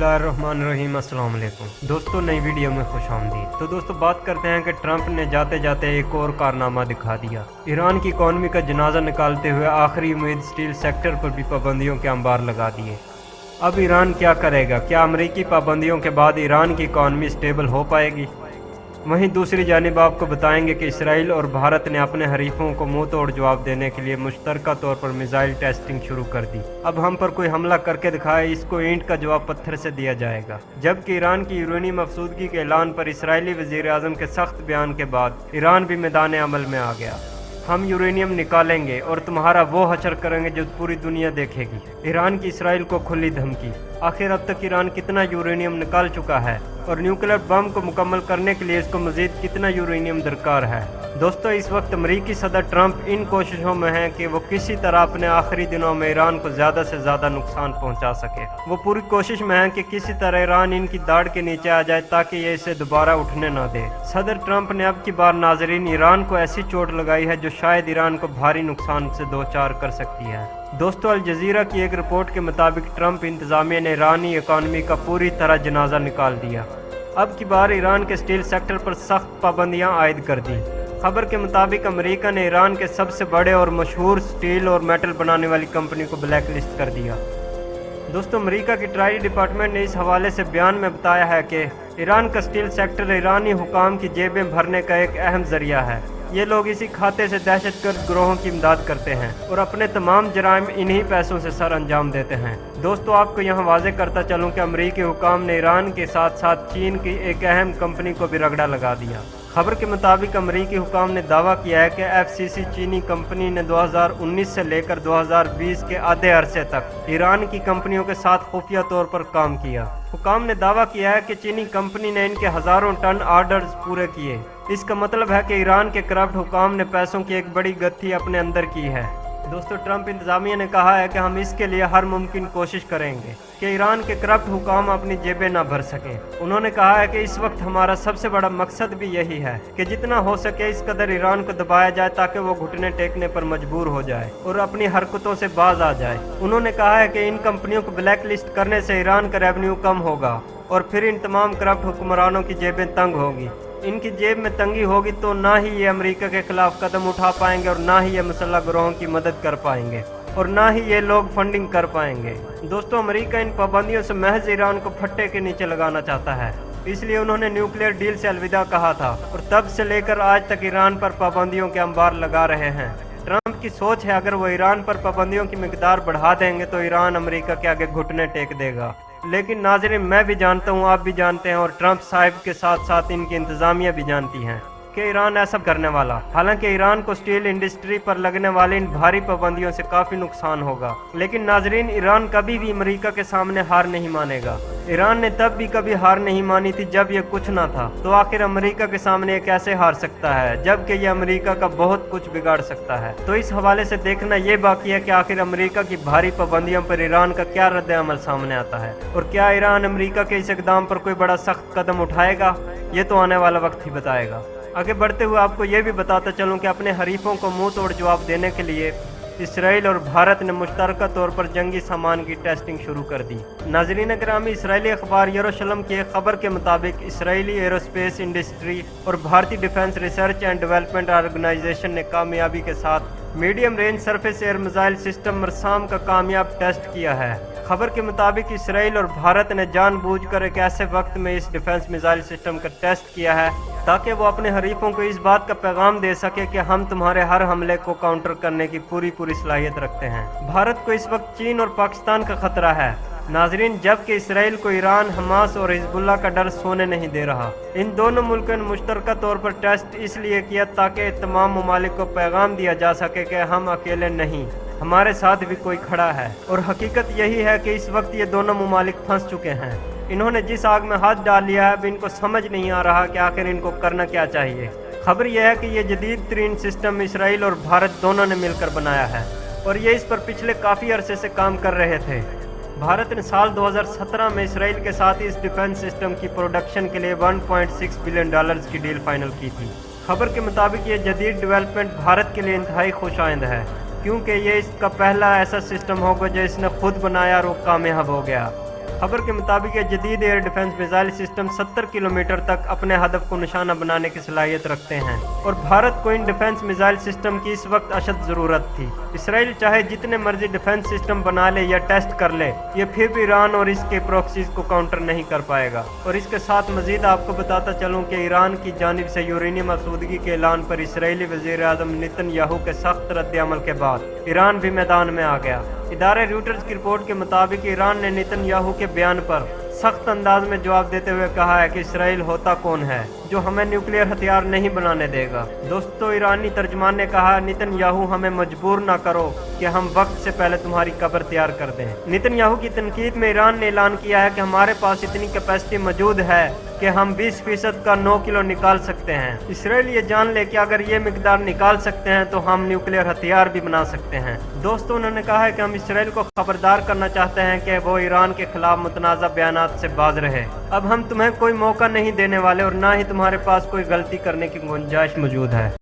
बिस्मिल्लाहिर्रहमानिर्रहीम। अस्सलाम वालेकुम दोस्तों, नई वीडियो में खुश आमदीद। तो दोस्तों बात करते हैं कि ट्रंप ने जाते जाते एक और कारनामा दिखा दिया। ईरान की इकॉनमी का जनाजा निकालते हुए आखिरी उम्मीद स्टील सेक्टर पर भी पाबंदियों के अंबार लगा दिए। अब ईरान क्या करेगा? क्या अमेरिकी पाबंदियों के बाद ईरान की इकॉनमी स्टेबल हो पाएगी? वहीं दूसरी जानिब आपको बताएंगे कि इसराइल और भारत ने अपने हरीफों को मुंह तोड़ जवाब देने के लिए मुश्तरका तौर पर मिसाइल टेस्टिंग शुरू कर दी। अब हम पर कोई हमला करके दिखाए, इसको ईंट का जवाब पत्थर से दिया जाएगा। जबकि ईरान की यूरेनियम अफसूदगी के ऐलान पर इसराइली वजीर आज़म के सख्त बयान के बाद ईरान भी मैदान अमल में आ गया। हम यूरेनियम निकालेंगे और तुम्हारा वो हशर करेंगे जो पूरी दुनिया देखेगी। ईरान की इसराइल को खुली धमकी। आखिर अब तक ईरान कितना यूरेनियम निकाल चुका है और न्यूक्लियर बम को मुकम्मल करने के लिए इसको मजीद कितना यूरेनियम दरकार है? दोस्तों, इस वक्त अमरीकी सदर ट्रंप इन कोशिशों में हैं कि वो किसी तरह अपने आखिरी दिनों में ईरान को ज़्यादा से ज़्यादा नुकसान पहुंचा सके। वो पूरी कोशिश में हैं कि किसी तरह ईरान इनकी दाढ़ के नीचे आ जाए ताकि ये इसे दोबारा उठने ना दे। सदर ट्रंप ने अब की बार नाजरीन ईरान को ऐसी चोट लगाई है जो शायद ईरान को भारी नुकसान से दो चार कर सकती है। दोस्तों, अल जजीरा की एक रिपोर्ट के मुताबिक ट्रंप इंतजामिया ने ईरानी इकॉनमी का पूरी तरह जनाजा निकाल दिया। अब की बार ईरान के स्टील सेक्टर पर सख्त पाबंदियां आयद कर दी। खबर के मुताबिक अमेरिका ने ईरान के सबसे बड़े और मशहूर स्टील और मेटल बनाने वाली कंपनी को ब्लैक लिस्ट कर दिया। दोस्तों, अमेरिका की ट्रेजरी डिपार्टमेंट ने इस हवाले से बयान में बताया है कि ईरान का स्टील सेक्टर ईरानी हुकाम की जेबें भरने का एक अहम जरिया है। ये लोग इसी खाते से दहशतगर्द ग्रोहों की इमदाद करते हैं और अपने तमाम जराइम इन्हीं पैसों से सर अंजाम देते हैं। दोस्तों, आपको यहाँ वाजे करता चलूँ कि अमेरिकी हुकाम ने ईरान के साथ साथ चीन की एक अहम कंपनी को भी रगड़ा लगा दिया। खबर के मुताबिक अमेरिकी हुकाम ने दावा किया है कि एफसीसी चीनी कंपनी ने 2019 से लेकर 2020 के आधे अरसे तक ईरान की कंपनियों के साथ खुफिया तौर पर काम किया। हुकाम ने दावा किया है कि चीनी कंपनी ने इनके हजारों टन ऑर्डर्स पूरे किए। इसका मतलब है कि ईरान के करप्ट हुकाम ने पैसों की एक बड़ी गत्थी अपने अंदर की है। दोस्तों, ट्रंप इंतजामिया ने कहा है कि हम इसके लिए हर मुमकिन कोशिश करेंगे कि ईरान के करप्ट हुकाम अपनी जेबें ना भर सकें। उन्होंने कहा है कि इस वक्त हमारा सबसे बड़ा मकसद भी यही है कि जितना हो सके इस कदर ईरान को दबाया जाए ताकि वो घुटने टेकने पर मजबूर हो जाए और अपनी हरकतों से बाज आ जाए। उन्होंने कहा है कि इन कंपनियों को ब्लैक लिस्ट करने से ईरान का रेवेन्यू कम होगा और फिर इन तमाम करप्ट हुक्मरानों की जेबें तंग होगी। इनकी जेब में तंगी होगी तो ना ही ये अमेरिका के खिलाफ कदम उठा पाएंगे और ना ही ये मुसल्लह ग्रोहों की मदद कर पाएंगे और ना ही ये लोग फंडिंग कर पाएंगे। दोस्तों, अमेरिका इन पाबंदियों से महज ईरान को फट्टे के नीचे लगाना चाहता है, इसलिए उन्होंने न्यूक्लियर डील से अलविदा कहा था और तब से लेकर आज तक ईरान पर पाबंदियों के अंबार लगा रहे हैं। ट्रंप की सोच है अगर वो ईरान पर पाबंदियों की मिकदार बढ़ा देंगे तो ईरान अमेरिका के आगे घुटने टेक देगा। लेकिन नाज़रीन, मैं भी जानता हूँ, आप भी जानते हैं और ट्रंप साहब के साथ साथ इनकी इंतजामिया भी जानती हैं कि ईरान ऐसा करने वाला। हालांकि ईरान को स्टील इंडस्ट्री पर लगने वाली इन भारी पाबंदियों से काफ़ी नुकसान होगा, लेकिन नाजरीन, ईरान कभी भी अमेरिका के सामने हार नहीं मानेगा। ईरान ने तब भी कभी हार नहीं मानी थी जब ये कुछ ना था, तो आखिर अमेरिका के सामने ये कैसे हार सकता है जबकि ये अमेरिका का बहुत कुछ बिगाड़ सकता है। तो इस हवाले से देखना ये बाकी है कि आखिर अमेरिका की भारी पाबंदियों पर ईरान का क्या रद्द अमल सामने आता है और क्या ईरान अमेरिका के इस इकदाम पर कोई बड़ा सख्त कदम उठाएगा। ये तो आने वाला वक्त ही बताएगा। आगे बढ़ते हुए आपको ये भी बताता चलूँ कि अपने हरीफों को मुंह तोड़ जवाब देने के लिए इसराइल और भारत ने मुश्तरका तौर पर जंगी सामान की टेस्टिंग शुरू कर दी। नाज़रीन ग्रामी, इसराइली अखबार यरूशलम की एक खबर के मुताबिक इसराइली एरोस्पेस इंडस्ट्री और भारतीय defence research and development organisation ने कामयाबी के साथ medium range surface air missile system MRSAM का कामयाब टेस्ट किया है। खबर के मुताबिक इसराइल और भारत ने जानबूझकर एक ऐसे वक्त में इस डिफेंस मिसाइल सिस्टम का टेस्ट किया है ताकि वो अपने हरीफों को इस बात का पैगाम दे सके कि हम तुम्हारे हर हमले को काउंटर करने की पूरी सलाहियत रखते हैं। भारत को इस वक्त चीन और पाकिस्तान का खतरा है नाजरीन, जबकि इसराइल को ईरान, हमास और हिजबुल्लाह का डर सोने नहीं दे रहा। इन दोनों मुल्कों ने मुश्तरका तौर पर टेस्ट इसलिए किया ताकि तमाम ममालिक को पैगाम दिया जा सके कि हम अकेले नहीं, हमारे साथ भी कोई खड़ा है। और हकीकत यही है कि इस वक्त ये दोनों ममालिक फंस चुके हैं। इन्होंने जिस आग में हाथ डाल लिया है अब इनको समझ नहीं आ रहा कि आखिर इनको करना क्या चाहिए। खबर यह है कि ये जदीद तरीन सिस्टम इसराइल और भारत दोनों ने मिलकर बनाया है और ये इस पर पिछले काफ़ी अरसे से काम कर रहे थे। भारत ने साल 2017 में इसराइल के साथ इस डिफेंस सिस्टम की प्रोडक्शन के लिए 1.6 बिलियन डॉलर्स की डील फाइनल की थी। खबर के मुताबिक ये जदीद डेवलपमेंट भारत के लिए इंतहाई खुशाइंद है क्योंकि ये इसका पहला ऐसा सिस्टम होगा जो इसने खुद बनाया और वो कामयाब हो गया। खबर के मुताबिक ये जदीद air defence missile system 70 kilometre तक अपने हदफ को निशाना बनाने की सलाहियत रखते हैं और भारत को इन डिफेंस मिसाइल सिस्टम की इस वक्त अशद ज़रूरत थी। इसराइल चाहे जितने मर्जी डिफेंस सिस्टम बना ले या टेस्ट कर ले, ये फिर भी ईरान और इसके प्रॉक्सीज को काउंटर नहीं कर पाएगा। और इसके साथ मजीद आपको बताता चलूँ कि ईरान की जानिब से यूरेनियम आसूदगी के ऐलान पर इसराइली वज़ीर आज़म नेतन्याहू के सख्त रद्द-ए-अमल के बाद ईरान भी मैदान में आ गया। इदारे रॉयटर्स की रिपोर्ट के मुताबिक ईरान ने नेतन्याहू के बयान पर सख्त अंदाज में जवाब देते हुए कहा है कि इसराइल होता कौन है जो हमें न्यूक्लियर हथियार नहीं बनाने देगा। दोस्तों, ईरानी तर्जमान ने कहा, नेतन्याहू हमें मजबूर ना करो कि हम वक्त से पहले तुम्हारी कब्र तैयार कर दें। नेतन्याहू की तनकीद में ईरान ने ऐलान किया है कि हमारे पास इतनी कैपेसिटी मौजूद है कि हम 20% का 9 किलो निकाल सकते हैं। इसराइल ये जान ले कि अगर ये मिकदार निकाल सकते हैं तो हम न्यूक्लियर हथियार भी बना सकते हैं। दोस्तों, उन्होंने कहा है कि हम इसराइल को खबरदार करना चाहते हैं कि वो ईरान के खिलाफ मुतनाज़ा बयानात से बाज रहे। अब हम तुम्हें कोई मौका नहीं देने वाले और ना ही तुम्हारे पास कोई गलती करने की गुंजाइश मौजूद है।